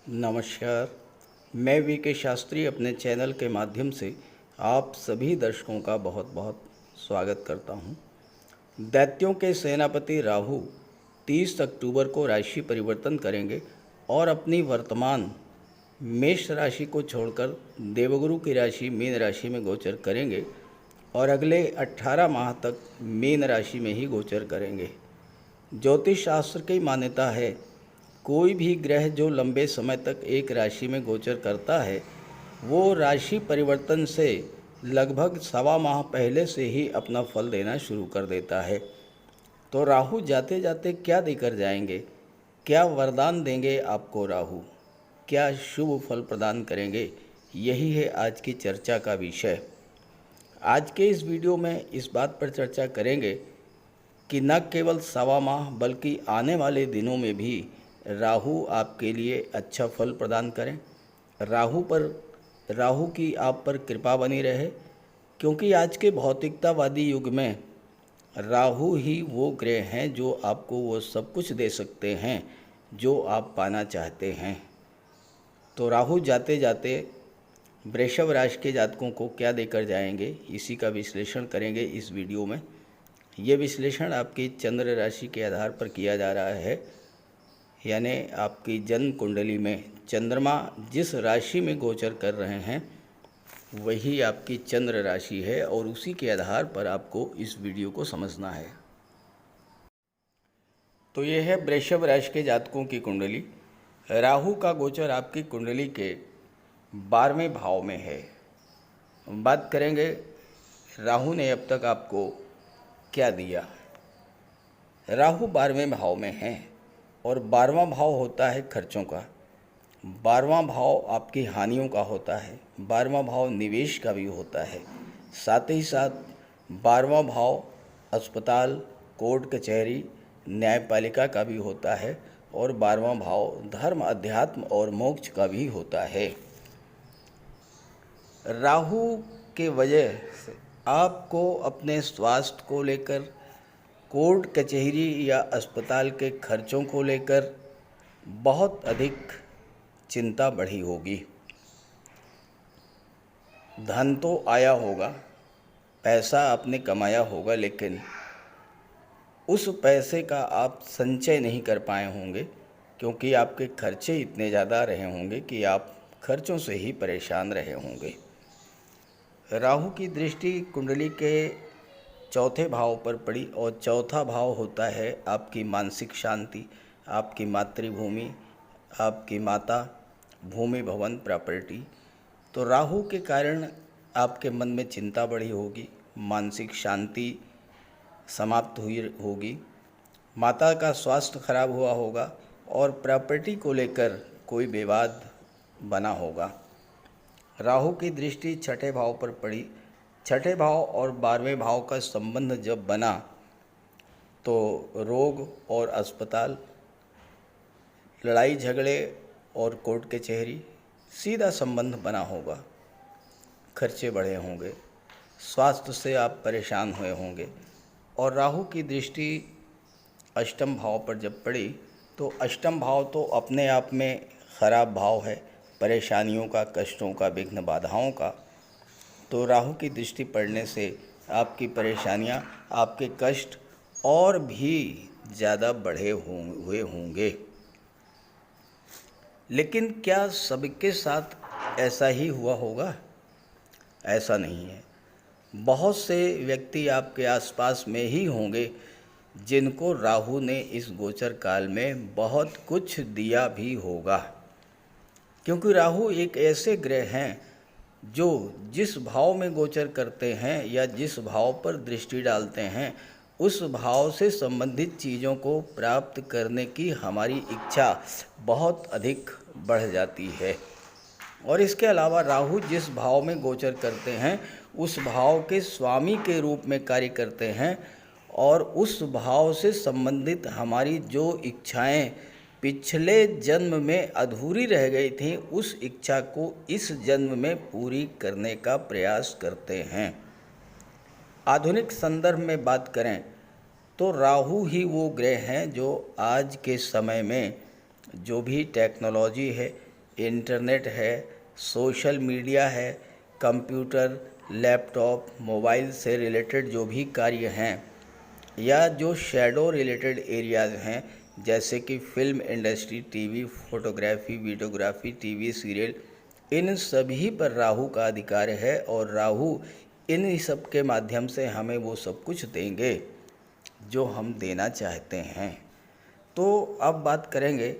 नमस्कार। मैं वी शास्त्री अपने चैनल के माध्यम से आप सभी दर्शकों का बहुत बहुत स्वागत करता हूं। दैत्यों के सेनापति राहु 30 अक्टूबर को राशि परिवर्तन करेंगे और अपनी वर्तमान मेष राशि को छोड़कर देवगुरु की राशि मीन राशि में गोचर करेंगे और अगले 18 माह तक मीन राशि में ही गोचर करेंगे। ज्योतिष शास्त्र की मान्यता है, कोई भी ग्रह जो लंबे समय तक एक राशि में गोचर करता है वो राशि परिवर्तन से लगभग सवा माह पहले से ही अपना फल देना शुरू कर देता है। तो राहु जाते जाते क्या देकर जाएंगे, क्या वरदान देंगे आपको राहु, क्या शुभ फल प्रदान करेंगे, यही है आज की चर्चा का विषय। आज के इस वीडियो में इस बात पर चर्चा करेंगे कि न केवल सवा माह बल्कि आने वाले दिनों में भी राहु आपके लिए अच्छा फल प्रदान करें। राहु की आप पर कृपा बनी रहे, क्योंकि आज के भौतिकतावादी युग में राहु ही वो ग्रह हैं जो आपको वो सब कुछ दे सकते हैं जो आप पाना चाहते हैं। तो राहु जाते जाते वृषभ राशि के जातकों को क्या देकर जाएंगे, इसी का विश्लेषण करेंगे इस वीडियो में। ये विश्लेषण आपकी चंद्र राशि के आधार पर किया जा रहा है, यानी आपकी जन्म कुंडली में चंद्रमा जिस राशि में गोचर कर रहे हैं वही आपकी चंद्र राशि है और उसी के आधार पर आपको इस वीडियो को समझना है। तो ये है वृषभ राशि के जातकों की कुंडली। राहु का गोचर आपकी कुंडली के 12वें भाव में है। बात करेंगे राहु ने अब तक आपको क्या दिया। राहु 12वें भाव में है और 12वां भाव होता है खर्चों का, 12वां भाव आपकी हानियों का होता है, 12वां भाव निवेश का भी होता है, साथ ही साथ 12वां भाव अस्पताल, कोर्ट कचहरी, न्यायपालिका का भी होता है और 12वां भाव धर्म, अध्यात्म और मोक्ष का भी होता है। राहु के वजह से आपको अपने स्वास्थ्य को लेकर, कोर्ट कचहरी या अस्पताल के खर्चों को लेकर बहुत अधिक चिंता बढ़ी होगी। धन तो आया होगा, पैसा आपने कमाया होगा, लेकिन उस पैसे का आप संचय नहीं कर पाए होंगे, क्योंकि आपके खर्चे इतने ज़्यादा रहे होंगे कि आप खर्चों से ही परेशान रहे होंगे। राहु की दृष्टि कुंडली के चौथे भाव पर पड़ी और चौथा भाव होता है आपकी मानसिक शांति, आपकी मातृभूमि, आपकी माता, भूमि, भवन, प्रॉपर्टी। तो राहु के कारण आपके मन में चिंता बढ़ी होगी, मानसिक शांति समाप्त हुई होगी, माता का स्वास्थ्य खराब हुआ होगा और प्रॉपर्टी को लेकर कोई विवाद बना होगा। राहु की दृष्टि छठे भाव पर पड़ी। छठे भाव और 12वें भाव का संबंध जब बना तो रोग और अस्पताल, लड़ाई झगड़े और कोर्ट कचहरी सीधा संबंध बना होगा। खर्चे बढ़े होंगे, स्वास्थ्य से आप परेशान हुए होंगे। और राहु की दृष्टि अष्टम भाव पर जब पड़ी तो अष्टम भाव तो अपने आप में खराब भाव है, परेशानियों का, कष्टों का, विघ्न बाधाओं का। तो राहु की दृष्टि पड़ने से आपकी परेशानियां, आपके कष्ट और भी ज़्यादा बढ़े हुए होंगे। लेकिन क्या सबके साथ ऐसा ही हुआ होगा? ऐसा नहीं है। बहुत से व्यक्ति आपके आसपास में ही होंगे जिनको राहु ने इस गोचर काल में बहुत कुछ दिया भी होगा, क्योंकि राहु एक ऐसे ग्रह हैं जो जिस भाव में गोचर करते हैं या जिस भाव पर दृष्टि डालते हैं उस भाव से संबंधित चीज़ों को प्राप्त करने की हमारी इच्छा बहुत अधिक बढ़ जाती है। और इसके अलावा राहु जिस भाव में गोचर करते हैं उस भाव के स्वामी के रूप में कार्य करते हैं और उस भाव से संबंधित हमारी जो इच्छाएं पिछले जन्म में अधूरी रह गई थी उस इच्छा को इस जन्म में पूरी करने का प्रयास करते हैं। आधुनिक संदर्भ में बात करें तो राहु ही वो ग्रह हैं जो आज के समय में जो भी टेक्नोलॉजी है इंटरनेट है, सोशल मीडिया है, कंप्यूटर, लैपटॉप, मोबाइल से रिलेटेड जो भी कार्य हैं या जो शैडो रिलेटेड एरियाज़ हैं जैसे कि film industry, TV, photography, videography, TV serial, इन सभी पर राहु का अधिकार है और राहु इन सब के माध्यम से हमें वो सब कुछ देंगे जो हम देना चाहते हैं। तो अब बात करेंगे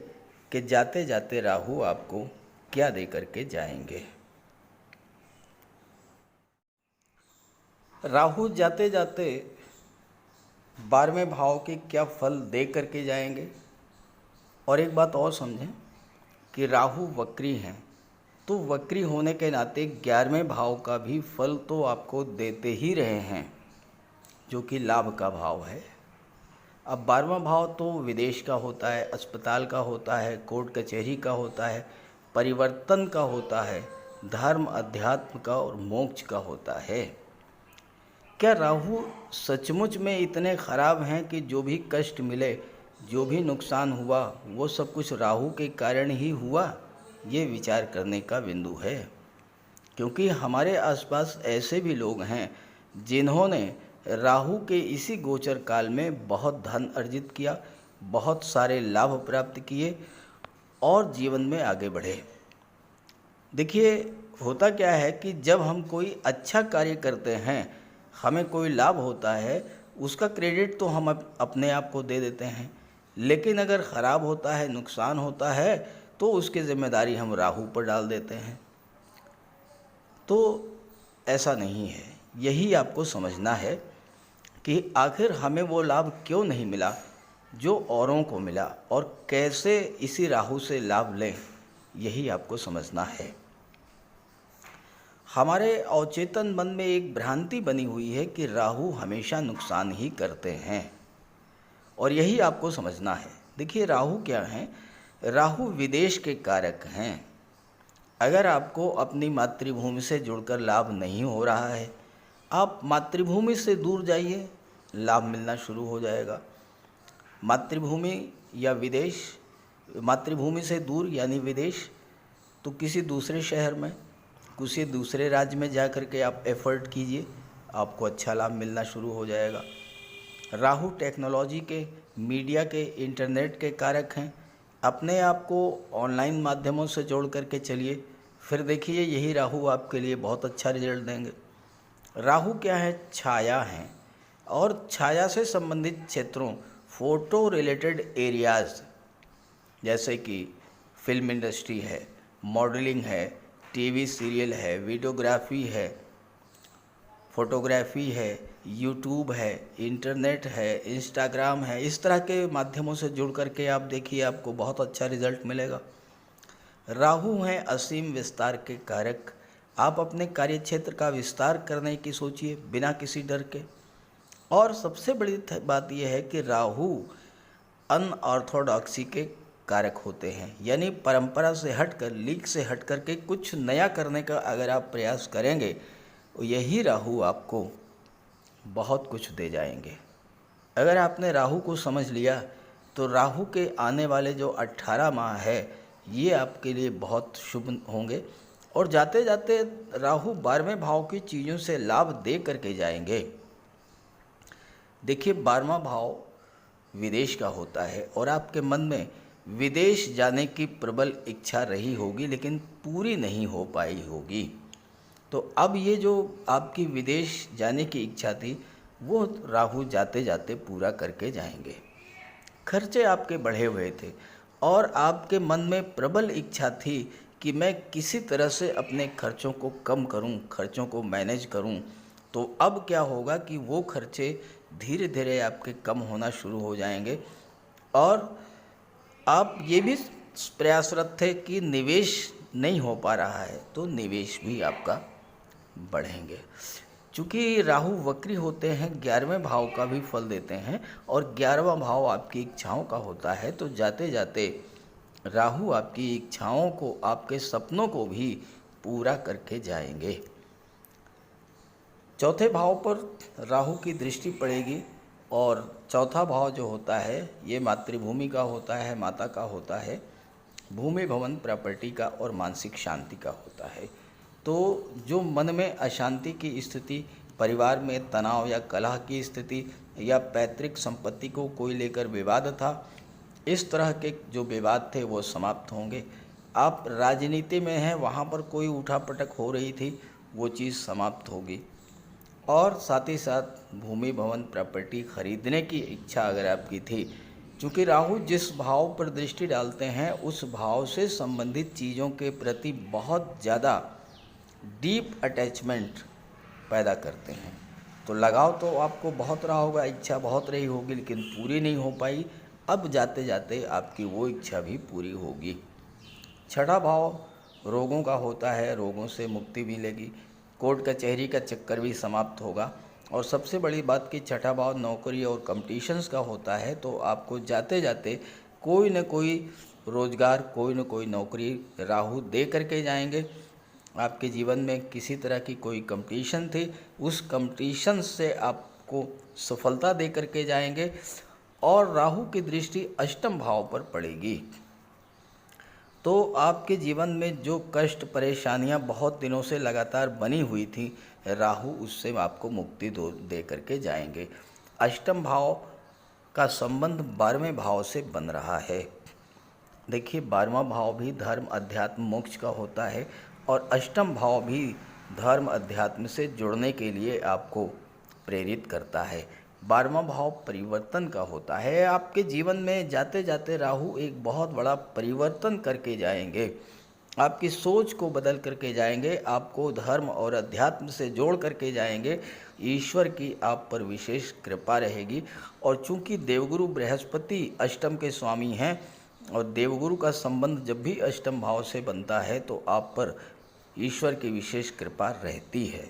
कि जाते जाते राहु आपको क्या दे करके जाएंगे। राहु जाते जाते 12वें भाव के क्या फल दे करके जाएंगे। और एक बात और समझें कि राहु वक्री हैं, तो वक्री होने के नाते 11वें भाव का भी फल तो आपको देते ही रहे हैं जो कि लाभ का भाव है। अब 12वां भाव तो विदेश का होता है, अस्पताल का होता है, कोर्ट कचहरी का होता है, परिवर्तन का होता है, धर्म, अध्यात्म का और मोक्ष का होता है। क्या राहु सचमुच में इतने ख़राब हैं कि जो भी कष्ट मिले, जो भी नुकसान हुआ, वो सब कुछ राहु के कारण ही हुआ? ये विचार करने का बिंदु है, क्योंकि हमारे आसपास ऐसे भी लोग हैं जिन्होंने राहु के इसी गोचर काल में बहुत धन अर्जित किया, बहुत सारे लाभ प्राप्त किए और जीवन में आगे बढ़े। देखिए, होता क्या है कि जब हम कोई अच्छा कार्य करते हैं, हमें कोई लाभ होता है, उसका क्रेडिट तो हम अपने आप को दे देते हैं, लेकिन अगर ख़राब होता है, नुकसान होता है, तो उसकी जिम्मेदारी हम राहु पर डाल देते हैं। तो ऐसा नहीं है। यही आपको समझना है कि आखिर हमें वो लाभ क्यों नहीं मिला जो औरों को मिला और कैसे इसी राहु से लाभ लें, यही आपको समझना है। हमारे अवचेतन मन में एक भ्रांति बनी हुई है कि राहु हमेशा नुकसान ही करते हैं और यही आपको समझना है। देखिए, राहु क्या हैं? राहु विदेश के कारक हैं। अगर आपको अपनी मातृभूमि से जुड़कर लाभ नहीं हो रहा है, आप मातृभूमि से दूर जाइए, लाभ मिलना शुरू हो जाएगा। मातृभूमि या विदेश, मातृभूमि से दूर यानी विदेश, तो किसी दूसरे शहर में, किसी दूसरे राज्य में जा कर के आप एफर्ट कीजिए, आपको अच्छा लाभ मिलना शुरू हो जाएगा। राहु टेक्नोलॉजी के, मीडिया के, इंटरनेट के कारक हैं। अपने आप को ऑनलाइन माध्यमों से जोड़ करके चलिए, फिर देखिए यही राहु आपके लिए बहुत अच्छा रिजल्ट देंगे। राहु क्या है? छाया हैं और छाया से संबंधित क्षेत्रों, फोटो रिलेटेड एरियाज़ जैसे कि फिल्म इंडस्ट्री है, मॉडलिंग है, टीवी सीरियल है, वीडियोग्राफी है, फोटोग्राफी है, यूट्यूब है, इंटरनेट है, इंस्टाग्राम है, इस तरह के माध्यमों से जुड़ करके आप देखिए, आपको बहुत अच्छा रिजल्ट मिलेगा। राहु हैं असीम विस्तार के कारक। आप अपने कार्य क्षेत्र का विस्तार करने की सोचिए बिना किसी डर के। और सबसे बड़ी बात यह है कि राहु अनऑर्थोडॉक्सी के कारक होते हैं, यानी परंपरा से हटकर, लीक से हट कर के कुछ नया करने का अगर आप प्रयास करेंगे, तो यही राहु आपको बहुत कुछ दे जाएंगे। अगर आपने राहु को समझ लिया तो राहु के आने वाले जो 18 माह है ये आपके लिए बहुत शुभ होंगे और जाते जाते राहु 12वें भाव की चीज़ों से लाभ दे करके जाएंगे। देखिए, 12वां भाव विदेश का होता है और आपके मन में विदेश जाने की प्रबल इच्छा रही होगी, लेकिन पूरी नहीं हो पाई होगी। तो अब ये जो आपकी विदेश जाने की इच्छा थी, वो राहु जाते जाते पूरा करके जाएंगे। खर्चे आपके बढ़े हुए थे और आपके मन में प्रबल इच्छा थी कि मैं किसी तरह से अपने खर्चों को कम करूं, खर्चों को मैनेज करूं। तो अब क्या होगा कि वो खर्चे धीरे धीरे आपके कम होना शुरू हो जाएंगे और आप ये भी प्रयासरत थे कि निवेश नहीं हो पा रहा है, तो निवेश भी आपका बढ़ेंगे। चूँकि राहु वक्री होते हैं, 11वें भाव का भी फल देते हैं और 11वां भाव आपकी इच्छाओं का होता है, तो जाते जाते राहु आपकी इच्छाओं को, आपके सपनों को भी पूरा करके जाएंगे। चौथे भाव पर राहु की दृष्टि पड़ेगी और चौथा भाव जो होता है ये मातृभूमि का होता है, माता का होता है भूमि भवन प्रॉपर्टी का और मानसिक शांति का होता है। तो जो मन में अशांति की स्थिति, परिवार में तनाव या कलह की स्थिति या पैतृक संपत्ति को कोई लेकर विवाद था, इस तरह के जो विवाद थे वो समाप्त होंगे। आप राजनीति में हैं, वहाँ पर कोई उठापटक हो रही थी, वो चीज़ समाप्त होगी। और साथ ही साथ भूमि भवन प्रॉपर्टी खरीदने की इच्छा अगर आपकी थी, चूँकि राहु जिस भाव पर दृष्टि डालते हैं उस भाव से संबंधित चीज़ों के प्रति बहुत ज़्यादा डीप अटैचमेंट पैदा करते हैं। तो लगाव तो आपको बहुत रहा होगा, इच्छा बहुत रही होगी, लेकिन पूरी नहीं हो पाई। अब जाते जाते आपकी वो इच्छा भी पूरी होगी। छठा भाव रोगों का होता है, रोगों से मुक्ति मिलेगी, कोर्ट कचहरी का चक्कर भी समाप्त होगा। और सबसे बड़ी बात कि छठा भाव नौकरी और कंपटीशंस का होता है, तो आपको जाते जाते कोई न कोई रोज़गार, कोई न कोई नौकरी राहु दे करके जाएंगे। आपके जीवन में किसी तरह की कोई कंपटीशन थी, उस कंपटीशन से आपको सफलता दे करके जाएंगे। और राहु की दृष्टि अष्टम भाव पर पड़ेगी, तो आपके जीवन में जो कष्ट परेशानियां बहुत दिनों से लगातार बनी हुई थी, राहु उससे आपको मुक्ति दे करके जाएंगे। अष्टम भाव का संबंध 12वें भाव से बन रहा है। देखिए, 12वां भाव भी धर्म, अध्यात्म, मोक्ष का होता है और अष्टम भाव भी धर्म, अध्यात्म से जुड़ने के लिए आपको प्रेरित करता है। 12वां भाव परिवर्तन का होता है। आपके जीवन में जाते जाते राहु एक बहुत बड़ा परिवर्तन करके जाएंगे, आपकी सोच को बदल करके जाएंगे, आपको धर्म और अध्यात्म से जोड़ करके जाएंगे। ईश्वर की आप पर विशेष कृपा रहेगी। और चूंकि देवगुरु बृहस्पति अष्टम के स्वामी हैं और देवगुरु का संबंध जब भी अष्टम भाव से बनता है तो आप पर ईश्वर की विशेष कृपा रहती है।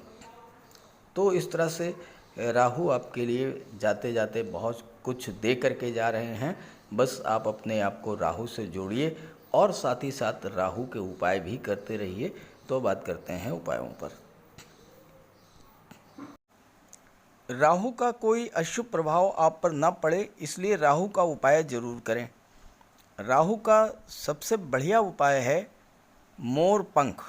तो इस तरह से राहु आपके लिए जाते जाते बहुत कुछ दे करके जा रहे हैं। बस आप अपने आप को राहु से जोड़िए और साथ ही साथ राहु के उपाय भी करते रहिए। तो बात करते हैं उपायों पर। राहु का कोई अशुभ प्रभाव आप पर न पड़े, इसलिए राहु का उपाय जरूर करें। राहु का सबसे बढ़िया उपाय है मोर पंख।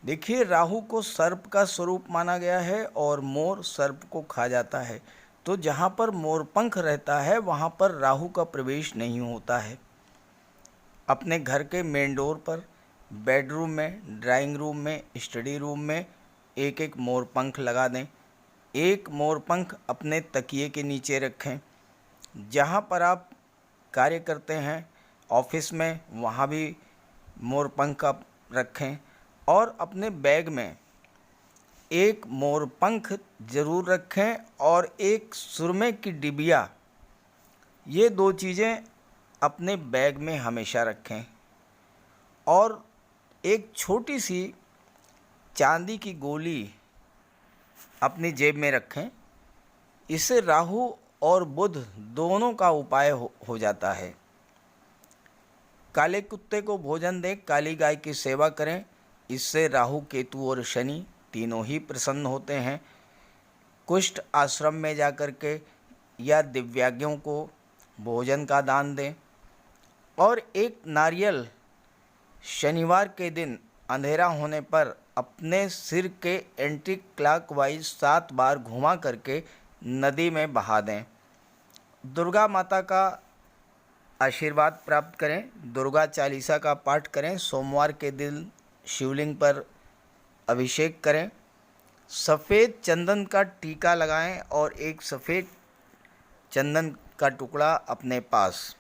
देखिए, राहु को सर्प का स्वरूप माना गया है और मोर सर्प को खा जाता है। तो जहाँ पर मोर पंख रहता है वहाँ पर राहु का प्रवेश नहीं होता है। अपने घर के मेन डोर पर, बेडरूम में, ड्राइंग रूम में, स्टडी रूम में एक एक मोर पंख लगा दें। एक मोर पंख अपने तकिए के नीचे रखें। जहाँ पर आप कार्य करते हैं, ऑफिस में, वहाँ भी मोर पंख आप रखें। और अपने बैग में एक मोर पंख ज़रूर रखें और एक सुरमे की डिबिया, ये दो चीज़ें अपने बैग में हमेशा रखें। और एक छोटी सी चांदी की गोली अपनी जेब में रखें। इससे राहु और बुध दोनों का उपाय हो जाता है। काले कुत्ते को भोजन दें, काली गाय की सेवा करें। इससे राहु, केतु और शनि तीनों ही प्रसन्न होते हैं। कुष्ठ आश्रम में जाकर के या दिव्यांगों को भोजन का दान दें। और एक नारियल शनिवार के दिन अंधेरा होने पर अपने सिर के एंटी क्लॉकवाइज 7 बार घुमा करके नदी में बहा दें। दुर्गा माता का आशीर्वाद प्राप्त करें। दुर्गा चालीसा का पाठ करें। सोमवार के दिन शिवलिंग पर अभिषेक करें। सफ़ेद चंदन का टीका लगाएं और एक सफ़ेद चंदन का टुकड़ा अपने पास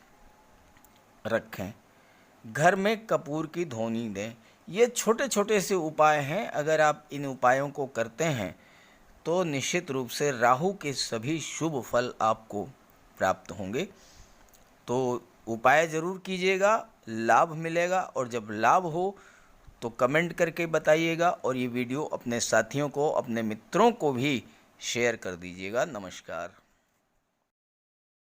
रखें। घर में कपूर की धूनी दें। ये छोटे छोटे से उपाय हैं। अगर आप इन उपायों को करते हैं तो निश्चित रूप से राहु के सभी शुभ फल आपको प्राप्त होंगे। तो उपाय ज़रूर कीजिएगा, लाभ मिलेगा। और जब लाभ हो तो कमेंट करके बताइएगा और ये वीडियो अपने साथियों को, अपने मित्रों को भी शेयर कर दीजिएगा। नमस्कार।